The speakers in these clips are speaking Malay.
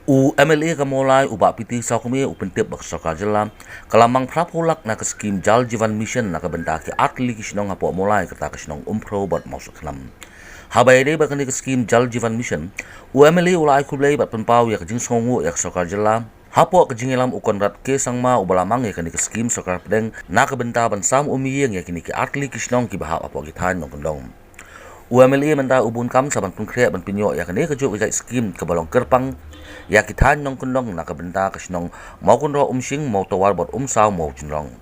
U MLA kamolai ubak piti sakumi upentip bak sarkar jela kalamang prapolak na skim Jal Jivan Mission na kabenta ki atli kisnong hapo molai kata kisnong umpro bat mausuk nam. Habai dei bakani skim Jal Jivan Mission u MLA ulai kublai bat penpau ya kajing songu ya sarkar jela hapo kajingilam ukon rat ke sangma ubalamang ya kani skim sarkar pedeng na kabenta bansam umiyeng ya kini ki atli kisnong ki bahap apo gitan nong kendong. UMLA menda ubun kam saban pungkre ban pinyo ya kene kejuk ke skim ke balong kerpang ya kitan nong kundong na kabenta kasnong mau kunro umsing mau tawar bot saw mau jinrong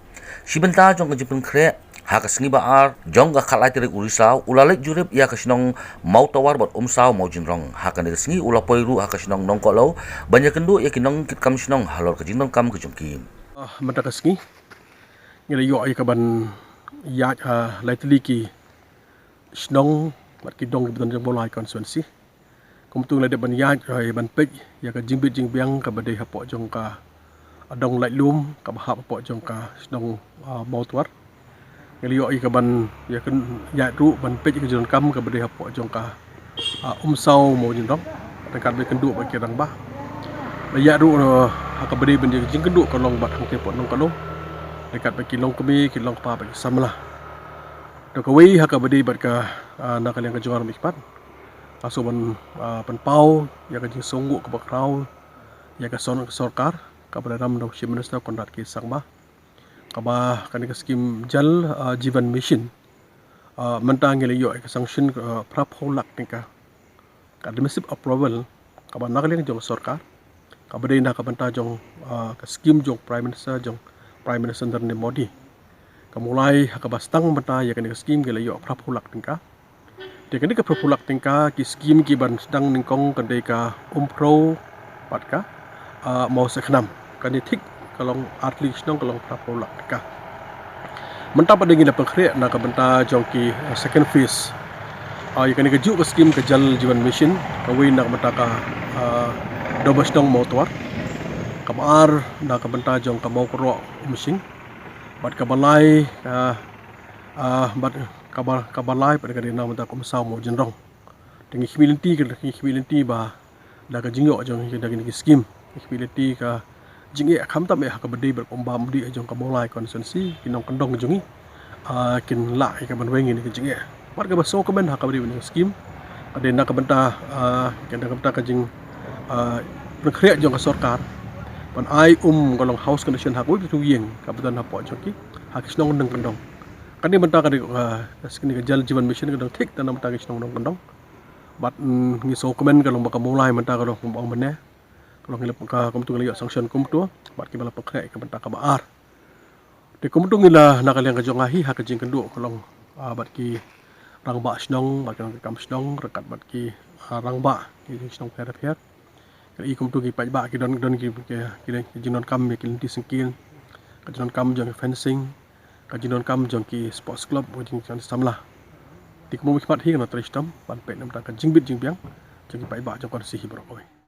si benta jong ke pungkre ha kasngi baar jong ga khalai tirik urisau ulalik jurip ya kasnong mau tawar bot saw mau jinrong ha kan kasngi ulapoiru ha kasnong nong kolo banyak kendu ya kinong kit kam snong halor ke jinrong kam ke jongki mata kasngi ngila yo ay kaban ya laitli snong mat ki dong beton jong bolai konsuensi kumtung lade ban ya ban pek ya ka jingbit jingbiang ka badai hapo jong ka adong lai lum ka bahap hapo jong ka snong mautwar ngelio i ka ban ya kan ya ru ban pek ka jon kam ka badai hapo jong ka sau mo jin dong dekat be kendu ba kirang ba ya ru ka badai ban jing kendu ka long bat hang te po nong ka lo dekat be kilong kemi kilong pa ba samlah Dokawai haka badi bat ka nakal yang kejuaran mikpat aso ban penpau ya ka jing songgu ka bakrau ya ka son sarkar ka ram do chief minister kondat ki sangba ka ba kan ka skim Jal Jivan Mission mentang ngele yo ka sanction prapholak tingka ka demesip approval ka ba nakal yang jong sarkar ka badi na ka banta jong ka skim jong prime minister Narendra Modi kamulai hakabastang mata ya kan skim ke layo prapulak tingka dia kan ke prapulak tingka ki skim ki ban sedang ningkong kan ka umpro patka mau seknam kan tik kalong atli snong kalong prapulak tingka menta pada ngila pekre na ka benta jongki second phase ya kan ke ju ke skim ke Jal Jivan Mission kawin na mata ka dobas dong motor kamar na ka benta jong ka mau kro machine bat kabalai bat kabalai pada kadina mata kom saw mo jenrong tengi humility ba da ka jingyo jong da ki skim humility ka jingi kham ta me ha ka bedi ber komba mudi jong ka molai konsensi kinong kandong jongi kin la ka ban wengi ni jingi bat ka baso ka ben ha ka bedi ni skim kadina ka benta ka benta ka jing berkreat jong ka sarkar pan ai golong house condition hak woi tu yeng kabutan hapo joki hak snong ndeng kendong kan ni benta ka skini ka Jal Jivan Mission ka thik tanam ta ka snong ndong kendong bat ngi so komen ka long ba ka mulai menta ka long bong mene ka long ngilap ka kumtu ngi sanction kumtu bat ki bala pakre ka benta ka baar de kumtu ngila nakal yang ka jongahi hak jing kendu ka long bat ki rangba snong bat ka kam snong rekat bat ki rangba ki snong therapy i kumtu ki pajba ki don ki jinon kam ki linti singkil ka jinon kam jong fencing ka jinon kam jong ki sports club wajing kan samlah di kumu mikmat hi kana tristam pan pe nam ta ka jingbit jingbiang jong ki pajba jong kon si hi bro oi